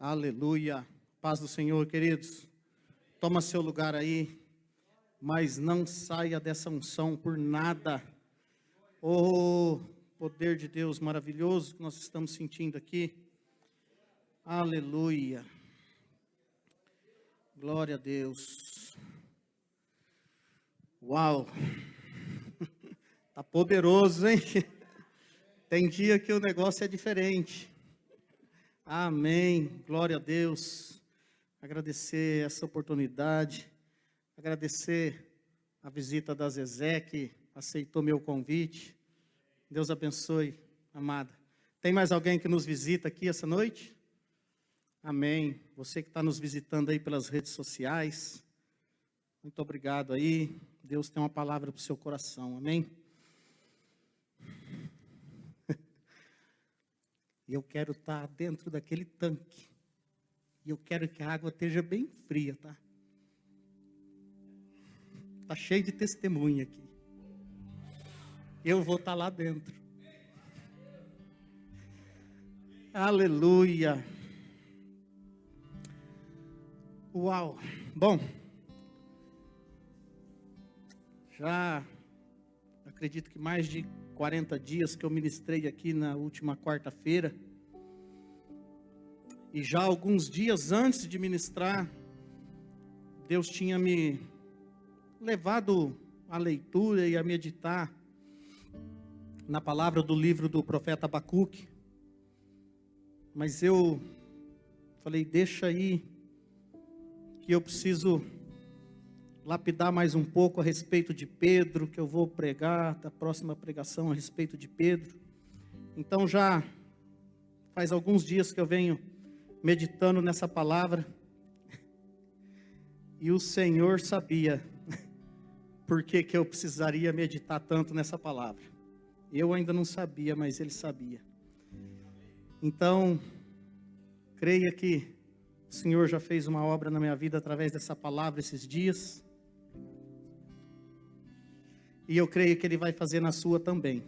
Aleluia. Paz do Senhor, queridos. Toma seu lugar aí, mas não saia dessa unção por nada. Oh, poder de Deus maravilhoso que nós estamos sentindo aqui. Aleluia. Glória a Deus. Uau. Tá poderoso, hein? Tem dia que o negócio é diferente. Amém. Glória a Deus. Agradecer essa oportunidade. Agradecer a visita da Zezé, que aceitou meu convite. Deus abençoe, amada. Tem mais alguém que nos visita aqui essa noite? Amém. Você que está nos visitando aí pelas redes sociais, muito obrigado aí. Deus tem uma palavra para o seu coração. Amém. E eu quero estar dentro daquele tanque. E eu quero que a água esteja bem fria, tá? Tá cheio de testemunha aqui. Eu vou estar lá dentro. Aleluia. Uau. Bom, já acredito que mais de 40 dias que eu ministrei aqui na última quarta-feira. E já alguns dias antes de ministrar, Deus tinha me levado à leitura e a meditar na palavra do livro do profeta Abacuque. Mas eu falei, deixa aí, que eu preciso lapidar mais um pouco a respeito de Pedro, que eu vou pregar, da próxima pregação a respeito de Pedro. Então já faz alguns dias que eu venho meditando nessa palavra, e o Senhor sabia por que eu precisaria meditar tanto nessa palavra. Eu ainda não sabia, mas Ele sabia. Então, creia que o Senhor já fez uma obra na minha vida através dessa palavra esses dias. E eu creio que Ele vai fazer na sua também.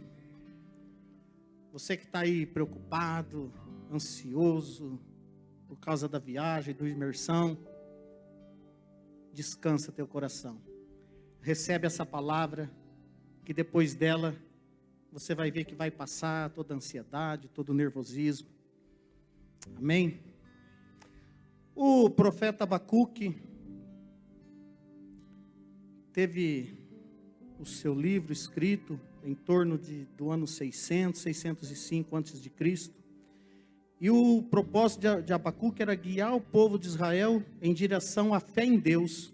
Você que está aí preocupado, ansioso, por causa da viagem, da imersão, descansa teu coração. Recebe essa palavra, que depois dela, você vai ver que vai passar toda a ansiedade, todo o nervosismo. Amém? O profeta Abacuque teve o seu livro escrito em torno do ano 600, 605 a.C. E o propósito de Abacuque era guiar o povo de Israel em direção à fé em Deus,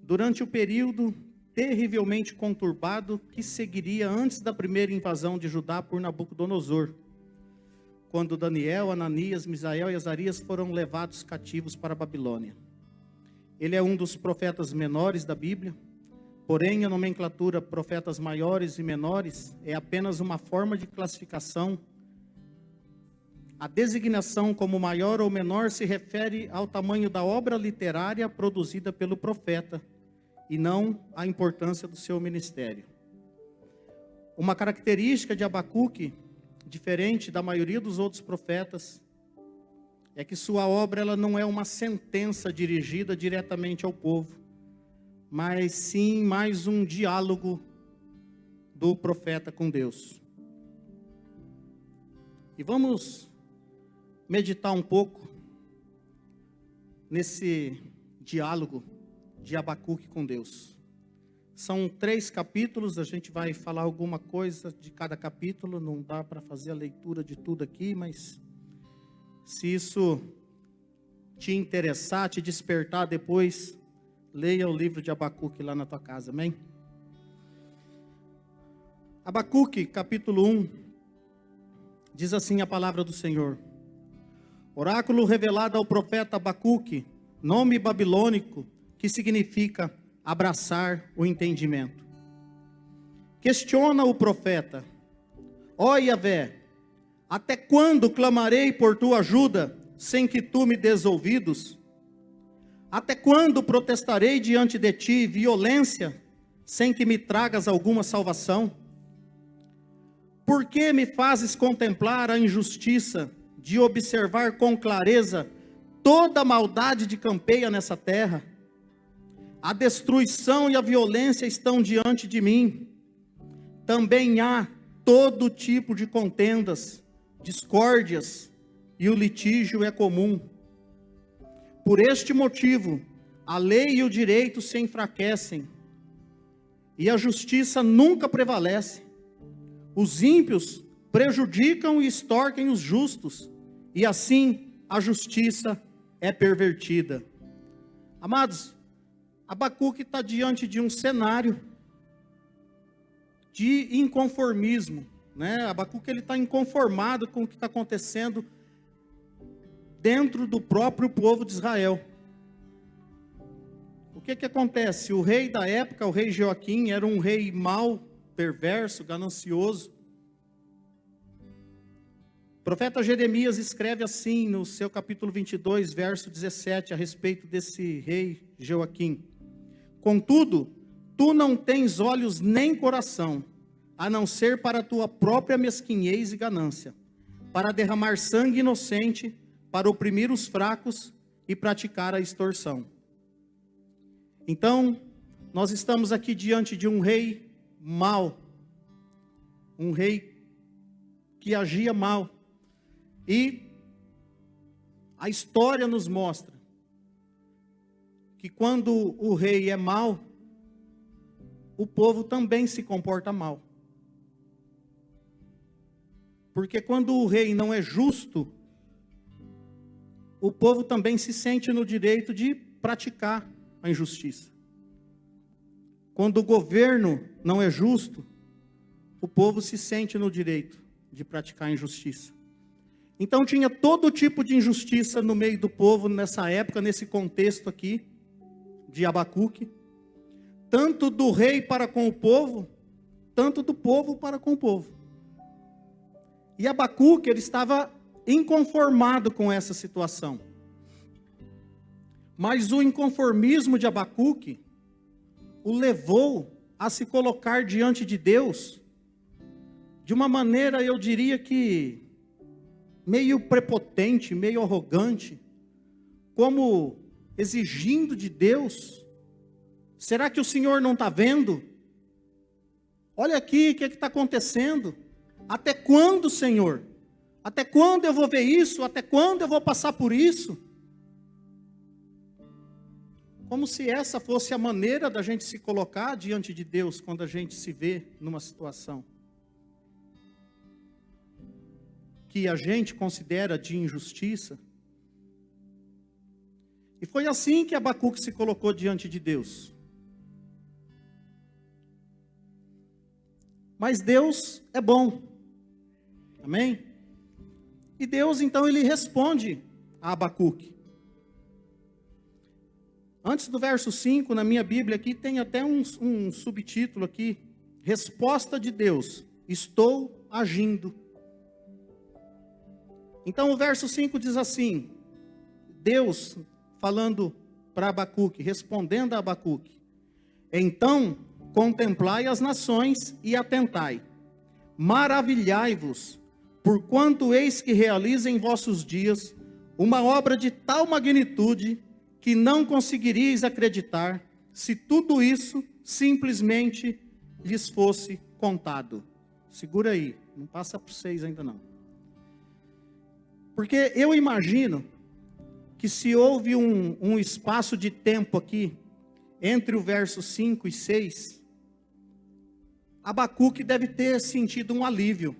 durante o período terrivelmente conturbado que seguiria antes da primeira invasão de Judá por Nabucodonosor, quando Daniel, Ananias, Misael e Azarias foram levados cativos para a Babilônia. Ele é um dos profetas menores da Bíblia. Porém, a nomenclatura profetas maiores e menores é apenas uma forma de classificação. A designação como maior ou menor se refere ao tamanho da obra literária produzida pelo profeta, e não à importância do seu ministério. Uma característica de Abacuque, diferente da maioria dos outros profetas, é que sua obra ela não é uma sentença dirigida diretamente ao povo, mas sim mais um diálogo do profeta com Deus. E vamos meditar um pouco nesse diálogo de Abacuque com Deus. São 3 capítulos, a gente vai falar alguma coisa de cada capítulo, não dá para fazer a leitura de tudo aqui, mas se isso te interessar, te despertar depois, leia o livro de Abacuque lá na tua casa, amém? Abacuque, capítulo 1, diz assim a palavra do Senhor. Oráculo revelado ao profeta Abacuque, nome babilônico, que significa abraçar o entendimento. Questiona o profeta: ó Yahvé, até quando clamarei por tua ajuda, sem que tu me des ouvidos? Até quando protestarei diante de ti violência, sem que me tragas alguma salvação? Por que me fazes contemplar a injustiça, de observar com clareza toda a maldade de campeia nessa terra. A destruição e a violência estão diante de mim. Também há todo tipo de contendas, discórdias, e o litígio é comum. Por este motivo, a lei e o direito se enfraquecem, e a justiça nunca prevalece. Os ímpios prejudicam e extorquem os justos, e assim a justiça é pervertida. Amados, Abacuque está diante de um cenário de inconformismo, né? Abacuque ele está inconformado com o que está acontecendo dentro do próprio povo de Israel. O que acontece? O rei da época, o rei Joaquim, era um rei mau, perverso, ganancioso. O profeta Jeremias escreve assim no seu capítulo 22, verso 17, a respeito desse rei Joaquim: contudo, tu não tens olhos nem coração, a não ser para a tua própria mesquinhez e ganância, para derramar sangue inocente, para oprimir os fracos e praticar a extorsão. Então, nós estamos aqui diante de um rei mau, um rei que agia mal. E a história nos mostra que quando o rei é mau, o povo também se comporta mal. Porque quando o rei não é justo, o povo também se sente no direito de praticar a injustiça. Quando o governo não é justo, o povo se sente no direito de praticar a injustiça. Então tinha todo tipo de injustiça no meio do povo nessa época, nesse contexto aqui de Abacuque. Tanto do rei para com o povo, tanto do povo para com o povo. E Abacuque, ele estava inconformado com essa situação. Mas o inconformismo de Abacuque o levou a se colocar diante de Deus de uma maneira, eu diria que meio prepotente, meio arrogante, como exigindo de Deus: será que o Senhor não está vendo? Olha aqui, o que está acontecendo? Até quando, Senhor? Até quando eu vou ver isso? Até quando eu vou passar por isso? Como se essa fosse a maneira da gente se colocar diante de Deus quando a gente se vê numa situação que a gente considera de injustiça. E foi assim que Abacuque se colocou diante de Deus. Mas Deus é bom. Amém? E Deus, então, ele responde a Abacuque. Antes do verso 5, na minha Bíblia aqui, tem até um subtítulo aqui: resposta de Deus, estou agindo. Então o verso 5 diz assim, Deus falando para Abacuque, respondendo a Abacuque: então contemplai as nações e atentai, maravilhai-vos, porquanto eis que realiza em vossos dias uma obra de tal magnitude que não conseguiríeis acreditar se tudo isso simplesmente lhes fosse contado. Segura aí, não passa para vocês ainda não. Porque eu imagino que se houve um espaço de tempo aqui, entre o verso 5 e 6, Abacuque deve ter sentido um alívio.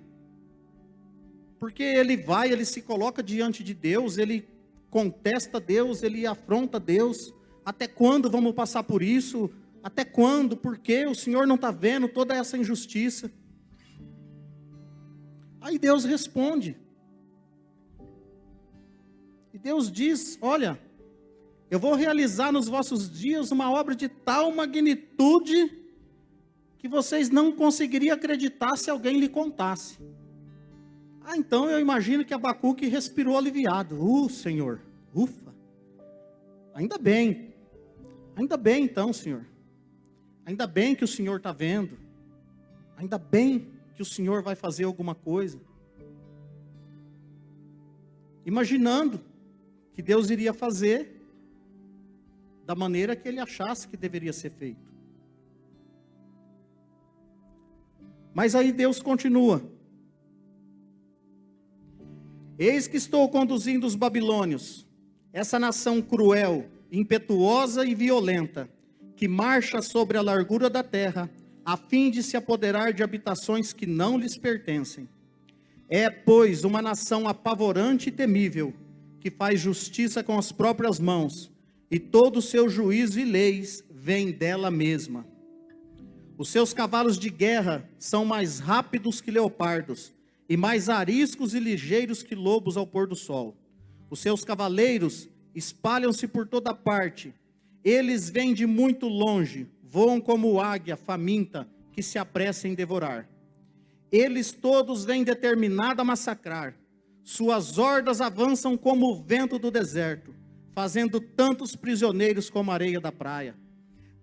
Porque ele se coloca diante de Deus, ele contesta Deus, ele afronta Deus. Até quando vamos passar por isso? Até quando? Por quê? O Senhor não está vendo toda essa injustiça? Aí Deus responde. E Deus diz: olha, eu vou realizar nos vossos dias uma obra de tal magnitude que vocês não conseguiriam acreditar se alguém lhe contasse. Então eu imagino que Abacuque respirou aliviado. Senhor, ufa, ainda bem então, Senhor. Ainda bem que o Senhor está vendo. Ainda bem que o Senhor vai fazer alguma coisa. Imaginando que Deus iria fazer da maneira que ele achasse que deveria ser feito. Mas aí Deus continua: eis que estou conduzindo os babilônios, essa nação cruel, impetuosa e violenta, que marcha sobre a largura da terra, a fim de se apoderar de habitações que não lhes pertencem. É, pois, uma nação apavorante e temível, que faz justiça com as próprias mãos, e todo o seu juízo e leis vem dela mesma. Os seus cavalos de guerra são mais rápidos que leopardos, e mais ariscos e ligeiros que lobos ao pôr do sol. Os seus cavaleiros espalham-se por toda parte. Eles vêm de muito longe, voam como águia faminta que se apressa em devorar. Eles todos vêm determinados a massacrar. Suas hordas avançam como o vento do deserto, fazendo tantos prisioneiros como a areia da praia.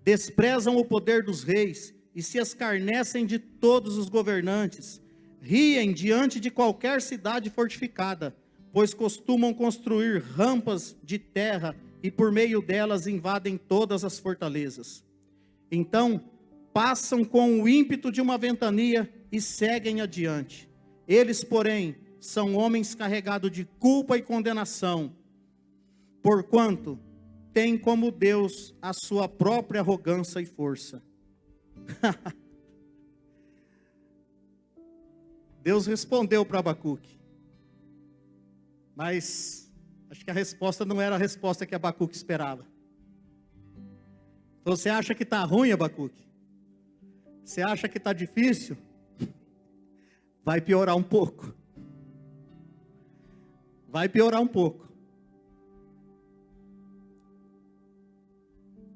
Desprezam o poder dos reis e se escarnecem de todos os governantes. Riem diante de qualquer cidade fortificada, pois costumam construir rampas de terra e por meio delas invadem todas as fortalezas. Então, passam com o ímpeto de uma ventania e seguem adiante. Eles, porém, são homens carregados de culpa e condenação, porquanto têm como Deus a sua própria arrogância e força. Deus respondeu para Abacuque, mas acho que a resposta não era a resposta que Abacuque esperava. Você acha que está ruim, Abacuque? Você acha que está difícil? Vai piorar um pouco. Vai piorar um pouco.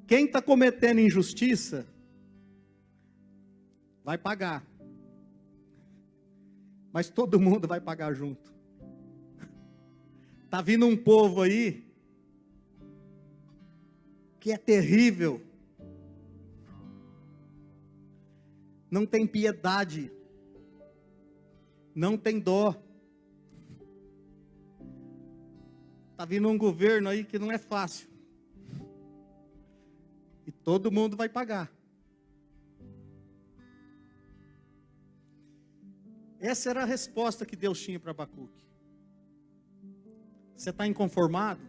Quem está cometendo injustiça, vai pagar. Mas todo mundo vai pagar junto. Está vindo um povo aí, que é terrível. Não tem piedade. Não tem dó. Está vindo um governo aí que não é fácil. E todo mundo vai pagar. Essa era a resposta que Deus tinha para Abacuque. Você está inconformado?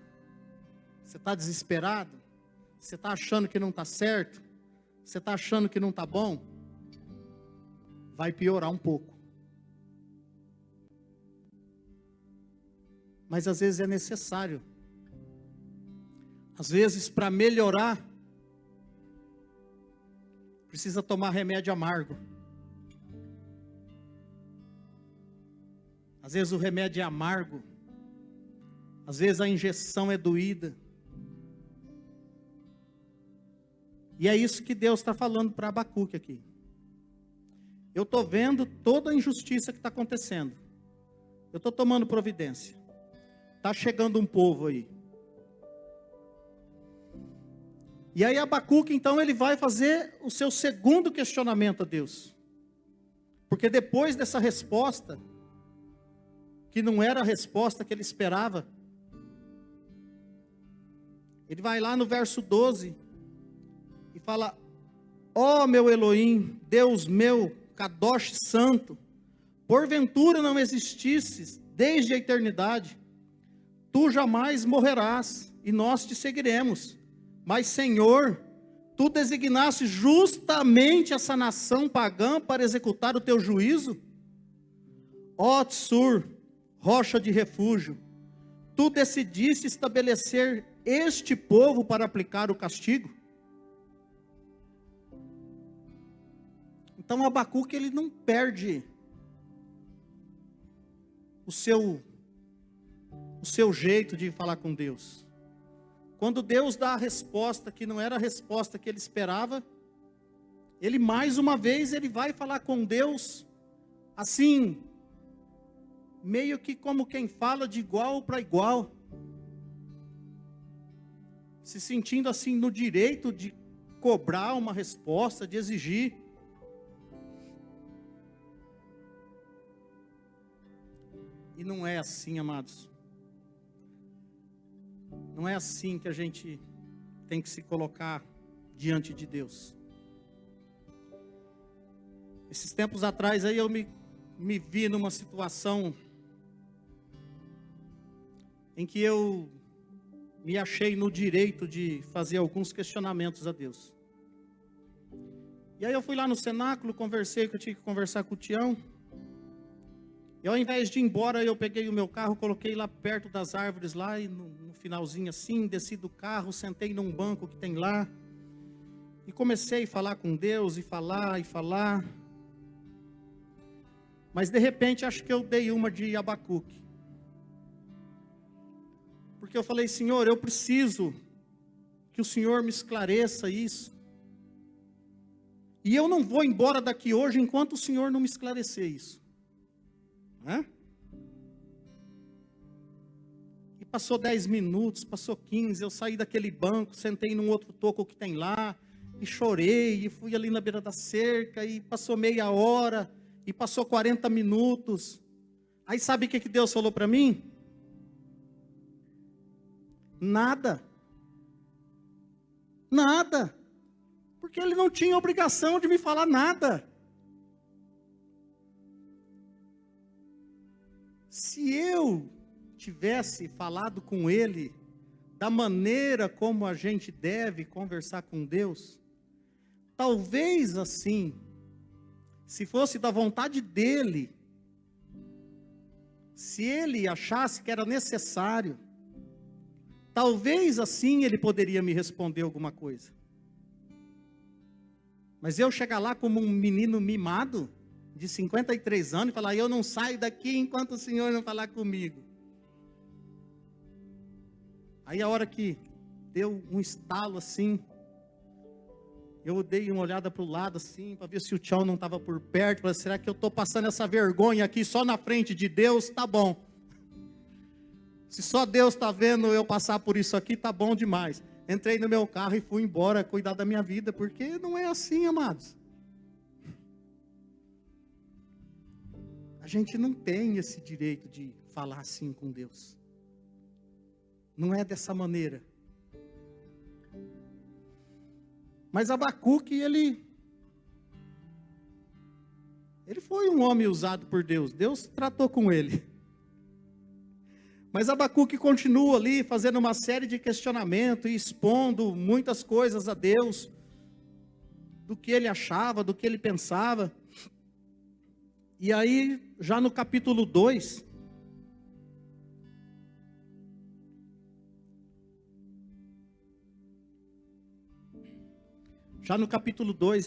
Você está desesperado? Você está achando que não está certo? Você está achando que não está bom? Vai piorar um pouco. Mas às vezes é necessário. Às vezes, para melhorar, precisa tomar remédio amargo. Às vezes o remédio é amargo. Às vezes a injeção é doída. E é isso que Deus está falando para Abacuque aqui. Eu estou vendo toda a injustiça que está acontecendo. Eu estou tomando providência. Está chegando um povo aí. E aí Abacuque, então, ele vai fazer o seu segundo questionamento a Deus. Porque depois dessa resposta, que não era a resposta que ele esperava, ele vai lá no verso 12 e fala: ó meu Elohim, Deus meu, Kadosh Santo, porventura não existisses desde a eternidade, tu jamais morrerás e nós te seguiremos. Mas Senhor, tu designaste justamente essa nação pagã para executar o teu juízo? Ó Tsur, rocha de refúgio, tu decidiste estabelecer este povo para aplicar o castigo? Então Abacuque, ele não perde o seu jeito de falar com Deus. Quando Deus dá a resposta que não era a resposta que ele esperava, ele mais uma vez ele vai falar com Deus assim, meio que como quem fala de igual para igual, se sentindo assim no direito de cobrar uma resposta, de exigir. E não é assim, amados. Não é assim que a gente tem que se colocar diante de Deus. Esses tempos atrás aí eu me vi numa situação em que eu me achei no direito de fazer alguns questionamentos a Deus. E aí eu fui lá no cenáculo, conversei que eu tinha que conversar com o Tião. E ao invés de ir embora, eu peguei o meu carro, coloquei lá perto das árvores lá, e no finalzinho assim, desci do carro, sentei num banco que tem lá, e comecei a falar com Deus, e falar. Mas de repente, acho que eu dei uma de Abacuque. Porque eu falei, Senhor, eu preciso que o Senhor me esclareça isso. E eu não vou embora daqui hoje enquanto o Senhor não me esclarecer isso. E passou 10 minutos, passou 15, eu saí daquele banco, sentei num outro toco que tem lá, e chorei, e fui ali na beira da cerca, e passou meia hora, e passou 40 minutos. Aí sabe o que Deus falou para mim? Nada. Porque Ele não tinha obrigação de me falar nada. Se eu tivesse falado com Ele da maneira como a gente deve conversar com Deus, talvez assim, se fosse da vontade dEle, se Ele achasse que era necessário, talvez assim Ele poderia me responder alguma coisa. Mas eu chegar lá como um menino mimado, de 53 anos, e falar, eu não saio daqui enquanto o Senhor não falar comigo. Aí a hora que deu um estalo assim, eu dei uma olhada para o lado assim, para ver se o Tião não estava por perto. Falei, será que eu estou passando essa vergonha aqui só na frente de Deus? Tá bom. Se só Deus está vendo eu passar por isso aqui, tá bom demais. Entrei no meu carro e fui embora cuidar da minha vida, porque não é assim, amados. A gente não tem esse direito de falar assim com Deus. Não é dessa maneira. Mas Abacuque, ele foi um homem usado por Deus. Deus tratou com ele. Mas Abacuque continua ali fazendo uma série de questionamentos e expondo muitas coisas a Deus, do que ele achava, do que ele pensava. E aí, já no capítulo 2,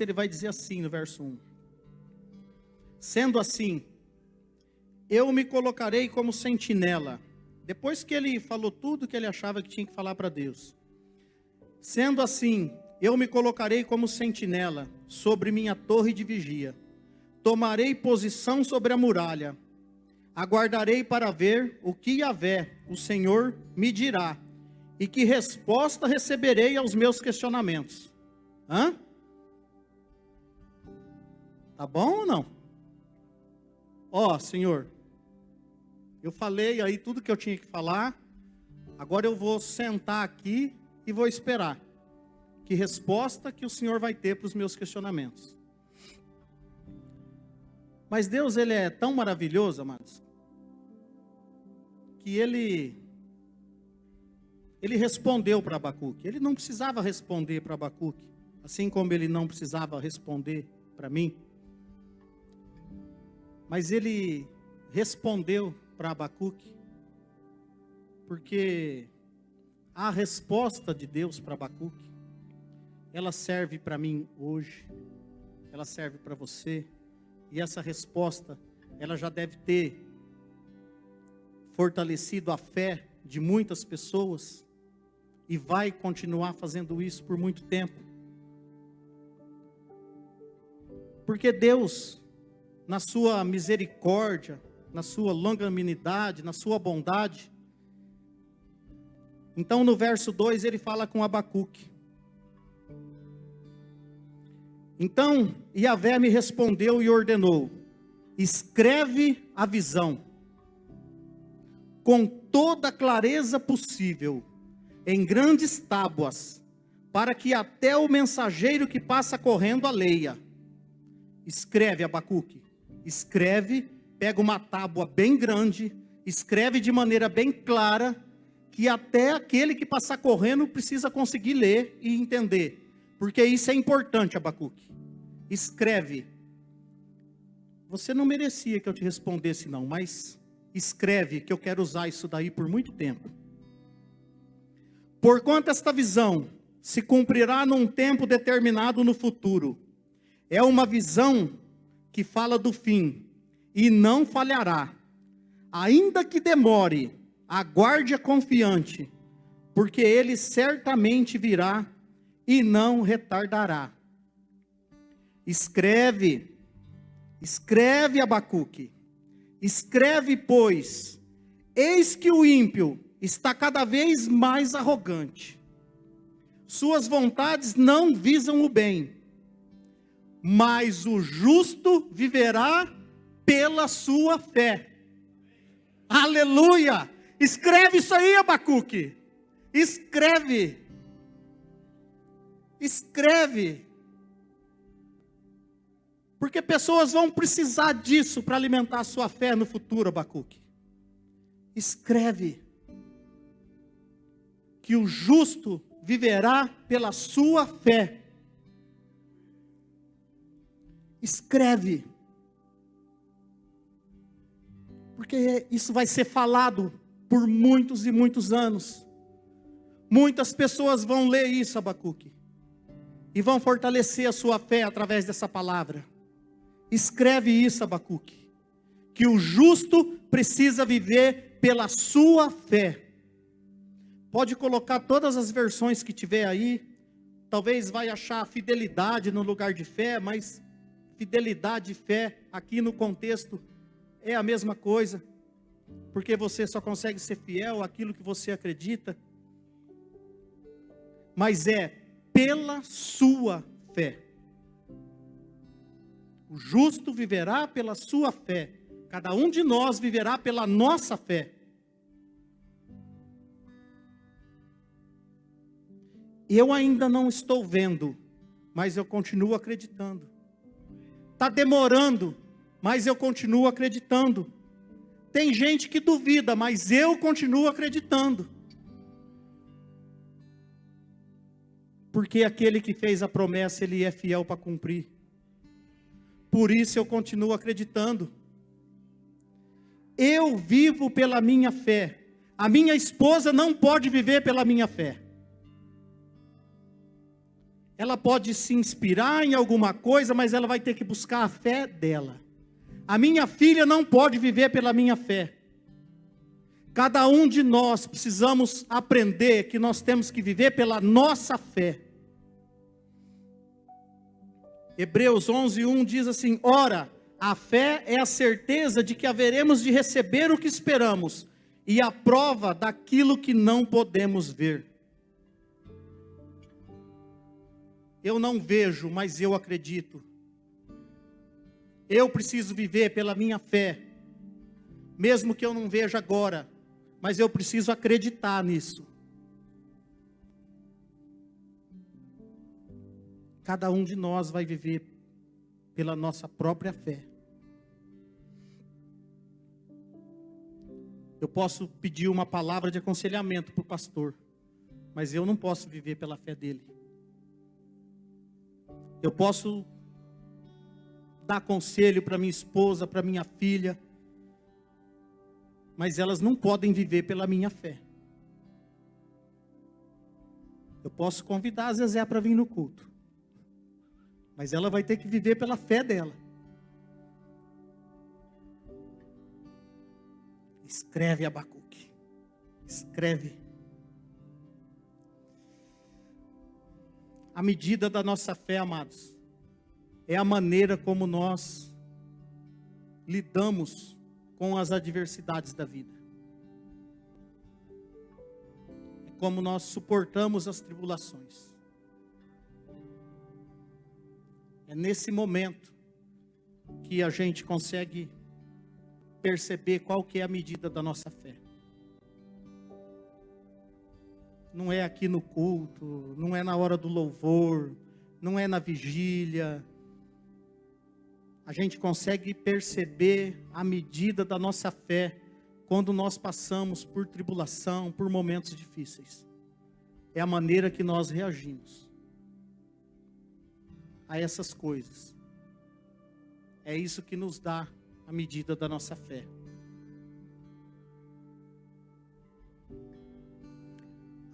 ele vai dizer assim no verso 1. Sendo assim, eu me colocarei como sentinela. Depois que ele falou tudo que ele achava que tinha que falar para Deus. Sendo assim, eu me colocarei como sentinela sobre minha torre de vigia. Tomarei posição sobre a muralha. Aguardarei para ver o que Yahvé, o Senhor, me dirá. E que resposta receberei aos meus questionamentos. Tá bom ou não? Senhor, eu falei aí tudo que eu tinha que falar. Agora eu vou sentar aqui e vou esperar. Que resposta que o Senhor vai ter para os meus questionamentos. Mas Deus, Ele é tão maravilhoso, amados, que Ele respondeu para Abacuque. Ele não precisava responder para Abacuque, assim como Ele não precisava responder para mim. Mas Ele respondeu para Abacuque, porque a resposta de Deus para Abacuque, ela serve para mim hoje, ela serve para você, e essa resposta, ela já deve ter fortalecido a fé de muitas pessoas, e vai continuar fazendo isso por muito tempo, porque Deus, na sua misericórdia, na sua longanimidade, na sua bondade. Então no verso 2 ele fala com Abacuque. Então Yahvé me respondeu e ordenou: escreve a visão com toda a clareza possível, em grandes tábuas, para que até o mensageiro que passa correndo a leia. Escreve, Abacuque, escreve, pega uma tábua bem grande, escreve de maneira bem clara, que até aquele que passar correndo precisa conseguir ler e entender, porque isso é importante, Abacuque. Escreve. Você não merecia que eu te respondesse não, mas escreve, que eu quero usar isso daí por muito tempo. Porquanto esta visão se cumprirá num tempo determinado no futuro. É uma visão que fala do fim e não falhará. Ainda que demore, aguarde confiante, porque ele certamente virá e não retardará. Escreve, escreve, Abacuque, escreve, pois, eis que o ímpio está cada vez mais arrogante. Suas vontades não visam o bem, mas o justo viverá pela sua fé. Aleluia! Escreve isso aí, Abacuque. Escreve. Escreve. Porque pessoas vão precisar disso para alimentar a sua fé no futuro, Abacuque. Escreve. Que o justo viverá pela sua fé. Escreve. Porque isso vai ser falado por muitos e muitos anos. Muitas pessoas vão ler isso, Abacuque, e vão fortalecer a sua fé através dessa palavra. Escreve isso, Abacuque, que o justo precisa viver pela sua fé. Pode colocar todas as versões que tiver aí. Talvez vai achar fidelidade no lugar de fé, mas fidelidade e fé aqui no contexto é a mesma coisa, porque você só consegue ser fiel àquilo que você acredita, mas é pela sua fé. O justo viverá pela sua fé, cada um de nós viverá pela nossa fé. Eu ainda não estou vendo, mas eu continuo acreditando. Está demorando, mas eu continuo acreditando. Tem gente que duvida, mas eu continuo acreditando. Porque aquele que fez a promessa, ele é fiel para cumprir. Por isso eu continuo acreditando. Eu vivo pela minha fé. A minha esposa não pode viver pela minha fé. Ela pode se inspirar em alguma coisa, mas ela vai ter que buscar a fé dela. A minha filha não pode viver pela minha fé. Cada um de nós precisamos aprender que nós temos que viver pela nossa fé. Hebreus 11:1 diz assim: ora, a fé é a certeza de que haveremos de receber o que esperamos, e a prova daquilo que não podemos ver. Eu não vejo, mas eu acredito. Eu preciso viver pela minha fé, mesmo que eu não veja agora, mas eu preciso acreditar nisso. Cada um de nós vai viver pela nossa própria fé. Eu posso pedir uma palavra de aconselhamento para o pastor, mas eu não posso viver pela fé dele. Eu posso dar conselho para minha esposa, para minha filha, mas elas não podem viver pela minha fé. Eu posso convidar a Zezé para vir no culto, mas ela vai ter que viver pela fé dela. Escreve, Abacuque. Escreve. A medida da nossa fé, amados, é a maneira como nós lidamos com as adversidades da vida. É como nós suportamos as tribulações. É nesse momento que a gente consegue perceber qual que é a medida da nossa fé. não é aqui no culto, não é na hora do louvor, não é na vigília. A gente consegue perceber a medida da nossa fé quando nós passamos por tribulação, por momentos difíceis. É a maneira que nós reagimos a essas coisas. É isso que nos dá a medida da nossa fé.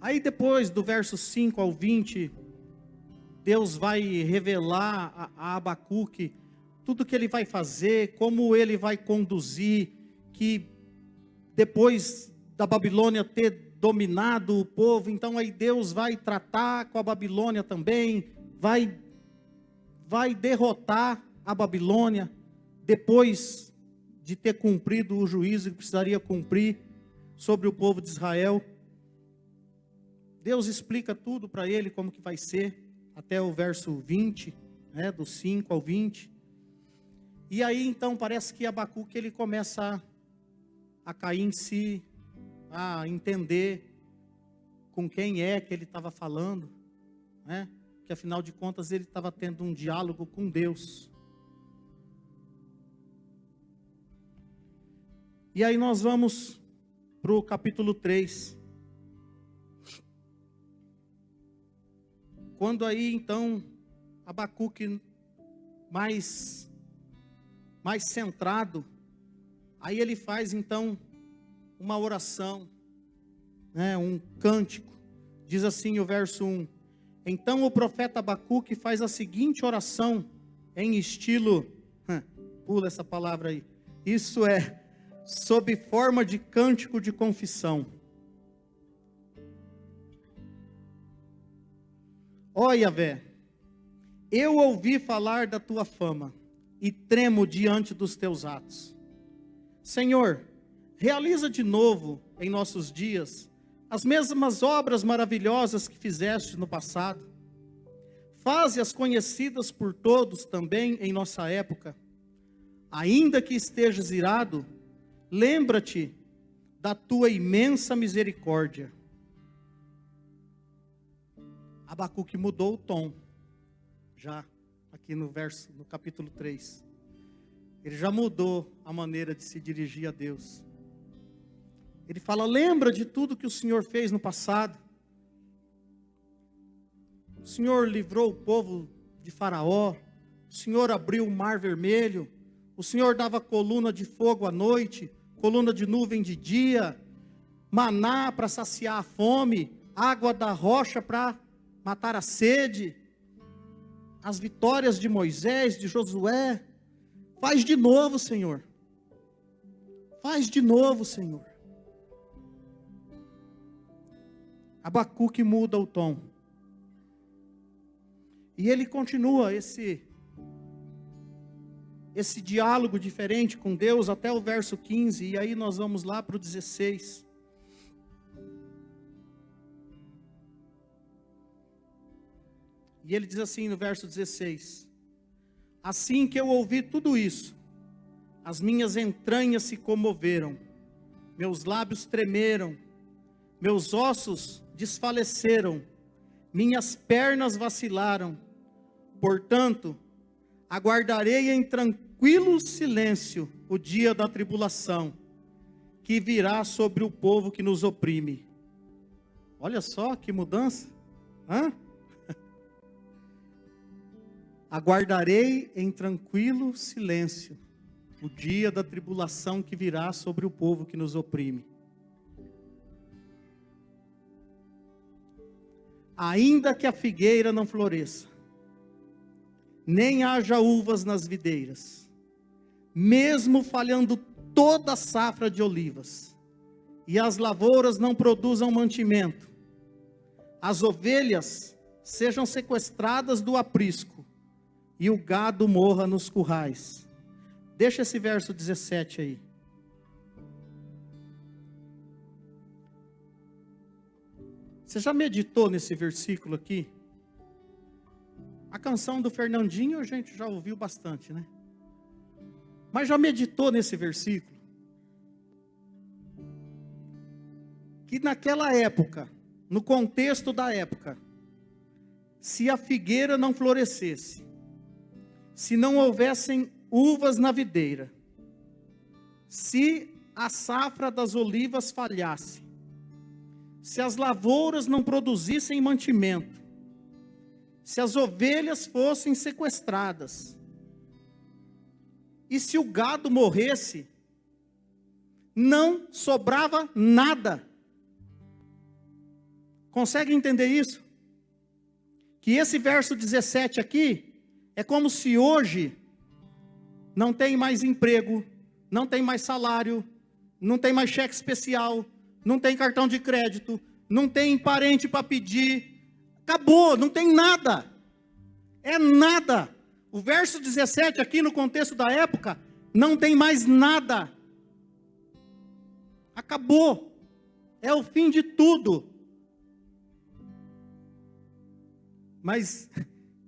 Aí depois do verso 5 ao 20, Deus vai revelar a Abacuque tudo que ele vai fazer, como ele vai conduzir, que depois da Babilônia ter dominado o povo, então aí Deus vai tratar com a Babilônia também, vai derrotar a Babilônia, depois de ter cumprido o juízo que precisaria cumprir sobre o povo de Israel. Deus explica tudo para ele, como que vai ser, até o verso 20, do 5 ao 20. E aí então parece que Abacuque ele começa a cair em si, a entender com quem é que ele estava falando, que afinal de contas ele estava tendo um diálogo com Deus. E aí nós vamos para o capítulo 3. Quando aí então Abacuque mais centrado, aí ele faz então uma oração, um cântico. Diz assim o verso 1: então o profeta Abacuque faz a seguinte oração em estilo, pula essa palavra aí, isso é, sob forma de cântico de confissão. Ó Yahvé, eu ouvi falar da tua fama e tremo diante dos teus atos. Senhor, realiza de novo em nossos dias as mesmas obras maravilhosas que fizeste no passado. Faze-as conhecidas por todos também em nossa época. Ainda que estejas irado, lembra-te da tua imensa misericórdia. Abacuque mudou o tom, já aqui no capítulo 3. Ele já mudou a maneira de se dirigir a Deus. Ele fala: lembra de tudo que o Senhor fez no passado. O Senhor livrou o povo de Faraó. O Senhor abriu o mar vermelho. O Senhor dava coluna de fogo à noite, coluna de nuvem de dia, maná para saciar a fome, água da rocha para matar a sede. As vitórias de Moisés, de Josué. Faz de novo, Senhor. Faz de novo, Senhor. Abacuque muda o tom. E ele continua esse diálogo diferente com Deus até o verso 15. E aí nós vamos lá para o 16. E ele diz assim no verso 16: assim que eu ouvi tudo isso, as minhas entranhas se comoveram, meus lábios tremeram, meus ossos desfaleceram, minhas pernas vacilaram. Portanto, aguardarei em tranquilo silêncio o dia da tribulação, que virá sobre o povo que nos oprime. Olha só que mudança, aguardarei em tranquilo silêncio o dia da tribulação que virá sobre o povo que nos oprime. Ainda que a figueira não floresça, nem haja uvas nas videiras, mesmo falhando toda a safra de olivas, e as lavouras não produzam mantimento, as ovelhas sejam sequestradas do aprisco, e o gado morra nos currais. Deixa esse verso 17 aí. Você já meditou nesse versículo aqui? A canção do Fernandinho a gente já ouviu bastante, né? Mas já meditou nesse versículo? Que naquela época, no contexto da época, se a figueira não florescesse, se não houvessem uvas na videira, se a safra das olivas falhasse, se as lavouras não produzissem mantimento, se as ovelhas fossem sequestradas, e se o gado morresse, não sobrava nada. Consegue entender isso? Que esse verso 17 aqui, é como se hoje não tem mais emprego, não tem mais salário, não tem mais cheque especial, não tem cartão de crédito, não tem parente para pedir, acabou, não tem nada, é nada. O verso 17 aqui no contexto da época, não tem mais nada, acabou, é o fim de tudo. Mas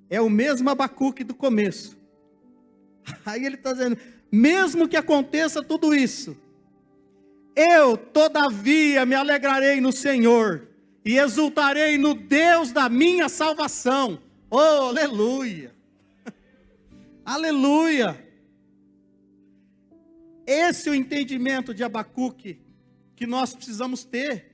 é o mesmo Abacuque do começo. Aí ele está dizendo, mesmo que aconteça tudo isso, eu todavia me alegrarei no Senhor, e exultarei no Deus da minha salvação. Oh, aleluia! Aleluia! Esse é o entendimento de Abacuque que nós precisamos ter.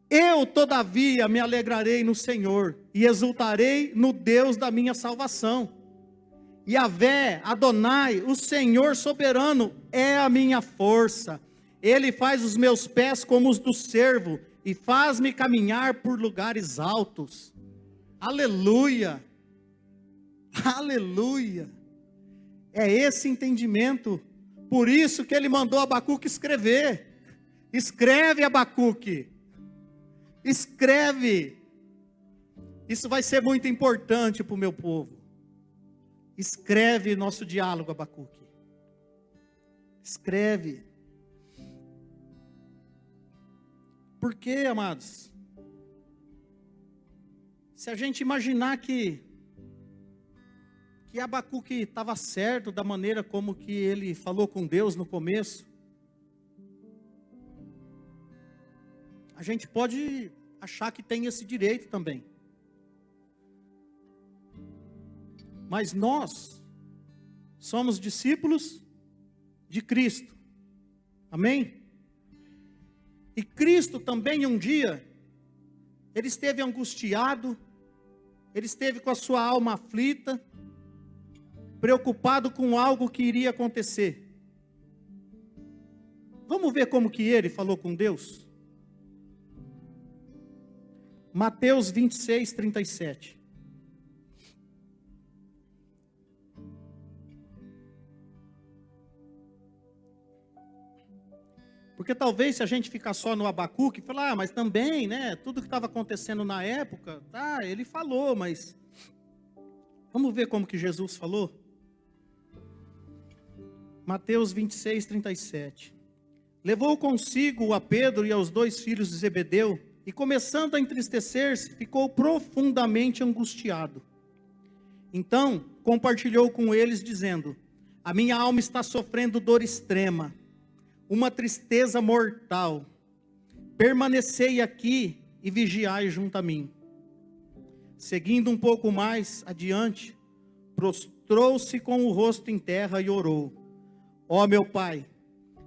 Eu, todavia, me alegrarei no Senhor, e exultarei no Deus da minha salvação. Yahvé, Adonai, o Senhor soberano, é a minha força. Ele faz os meus pés como os do servo, e faz-me caminhar por lugares altos. Aleluia! Aleluia! É esse entendimento, por isso que ele mandou Abacuque escrever. Escreve, Abacuque. Escreve. Isso vai ser muito importante para o meu povo. Escreve nosso diálogo, Abacuque. Escreve. Por quê, amados? Se a gente imaginar que Abacuque estava certo da maneira como que ele falou com Deus no começo, a gente pode achar que tem esse direito também. Mas nós somos discípulos de Cristo. Amém? E Cristo também um dia, ele esteve angustiado, ele esteve com a sua alma aflita, preocupado com algo que iria acontecer. Vamos ver como que ele falou com Deus? Mateus 26, 37. Porque talvez se a gente ficar só no Abacuque, falar, mas também, né, tudo que estava acontecendo na época, tá, ele falou, mas vamos ver como que Jesus falou? Mateus 26, 37. Levou consigo a Pedro e aos 2 filhos de Zebedeu, e começando a entristecer-se, ficou profundamente angustiado. Então, compartilhou com eles, dizendo, a minha alma está sofrendo dor extrema, uma tristeza mortal. Permanecei aqui e vigiai junto a mim. Seguindo um pouco mais adiante, prostrou-se com o rosto em terra e orou. Ó meu Pai,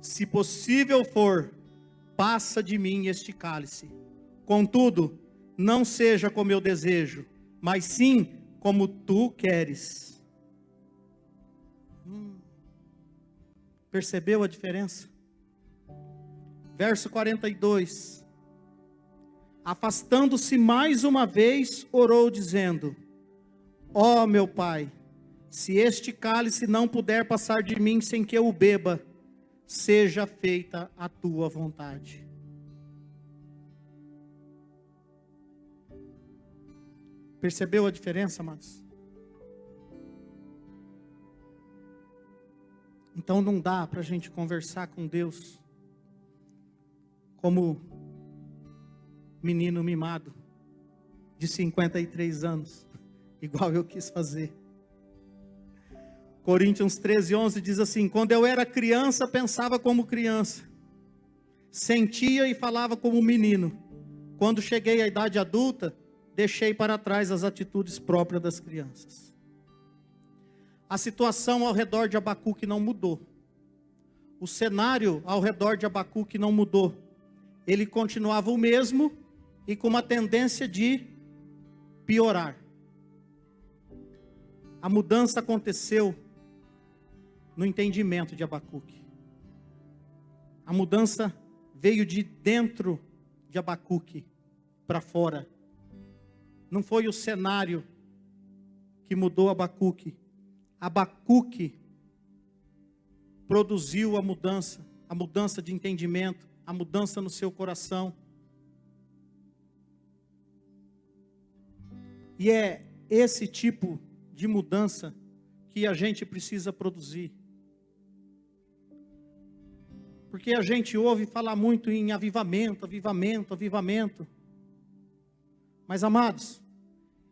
se possível for, passa de mim este cálice. Contudo, não seja como eu desejo, mas sim como tu queres. Percebeu a diferença? Verso 42. Afastando-se mais uma vez, orou dizendo, ó meu Pai, se este cálice não puder passar de mim sem que eu o beba, seja feita a tua vontade. Percebeu a diferença, amados? Então não dá para a gente conversar com Deus como menino mimado de 53 anos, igual eu quis fazer. Coríntios 13, 11 diz assim, quando eu era criança, pensava como criança, Sentia e falava como menino. Quando cheguei à idade adulta, deixei para trás as atitudes próprias das crianças. A situação ao redor de Abacuque não mudou. O cenário ao redor de Abacuque não mudou. Ele continuava o mesmo e com uma tendência de piorar. A mudança aconteceu no entendimento de Abacuque. A mudança veio de dentro de Abacuque para fora. Não foi o cenário que mudou Abacuque. Abacuque produziu a mudança de entendimento, a mudança no seu coração. E é esse tipo de mudança que a gente precisa produzir. Porque a gente ouve falar muito em avivamento, avivamento, avivamento. Mas, amados,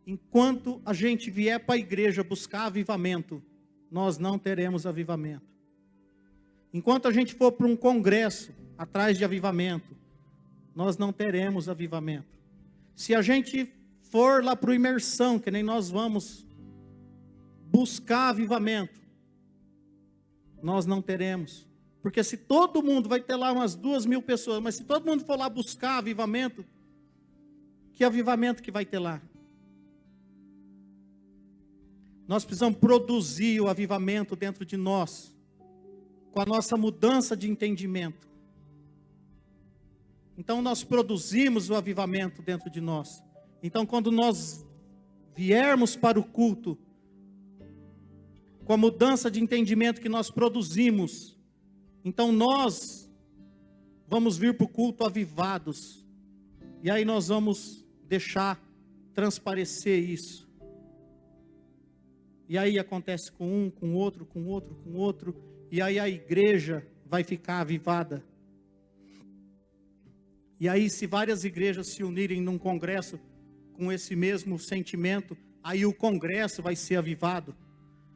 enquanto a gente vier para a igreja buscar avivamento, nós não teremos avivamento. Enquanto a gente for para um congresso atrás de avivamento, nós não teremos avivamento. Se a gente for lá para o imersão, que nem nós vamos buscar avivamento, nós não teremos. Porque se todo mundo, vai ter lá umas 2.000 pessoas, mas se todo mundo for lá buscar avivamento, que avivamento que vai ter lá? Nós precisamos produzir o avivamento dentro de nós, com a nossa mudança de entendimento. Então nós produzimos o avivamento dentro de nós. Então quando nós viermos para o culto, com a mudança de entendimento que nós produzimos, então nós vamos vir para o culto avivados. E aí nós vamos deixar transparecer isso. E aí acontece com um, com outro, com outro, com outro. E aí a igreja vai ficar avivada. E aí se várias igrejas se unirem num congresso com esse mesmo sentimento, aí o congresso vai ser avivado.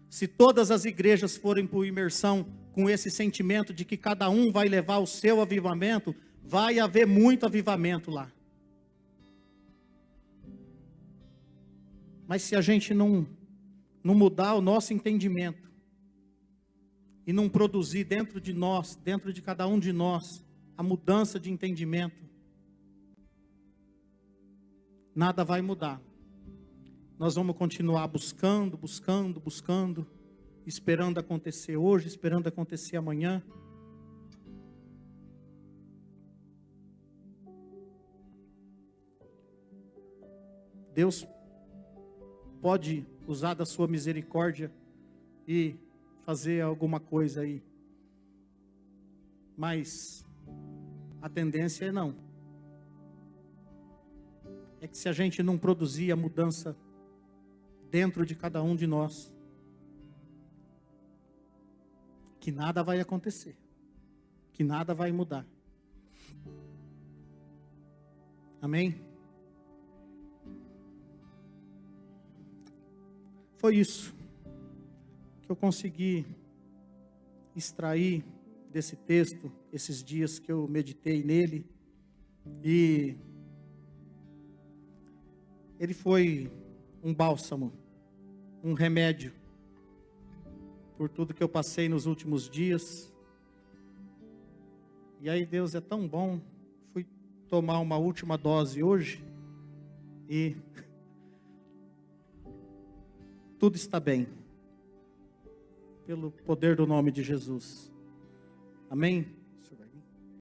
Se todas as igrejas forem por imersão com esse sentimento de que cada um vai levar o seu avivamento, vai haver muito avivamento lá. Mas se a gente não mudar o nosso entendimento e não produzir dentro de nós, dentro de cada um de nós, a mudança de entendimento, nada vai mudar. Nós vamos continuar buscando, buscando, buscando, esperando acontecer hoje, esperando acontecer amanhã. Deus pode usar da sua misericórdia e fazer alguma coisa aí. Mas a tendência é não. É que se a gente não produzir a mudança dentro de cada um de nós, que nada vai acontecer, que nada vai mudar. Amém? Foi isso que eu consegui extrair desse texto, esses dias que eu meditei nele, e ele foi um bálsamo, um remédio, por tudo que eu passei nos últimos dias. E aí Deus é tão bom, fui tomar uma última dose hoje, e tudo está bem, pelo poder do nome de Jesus. Amém?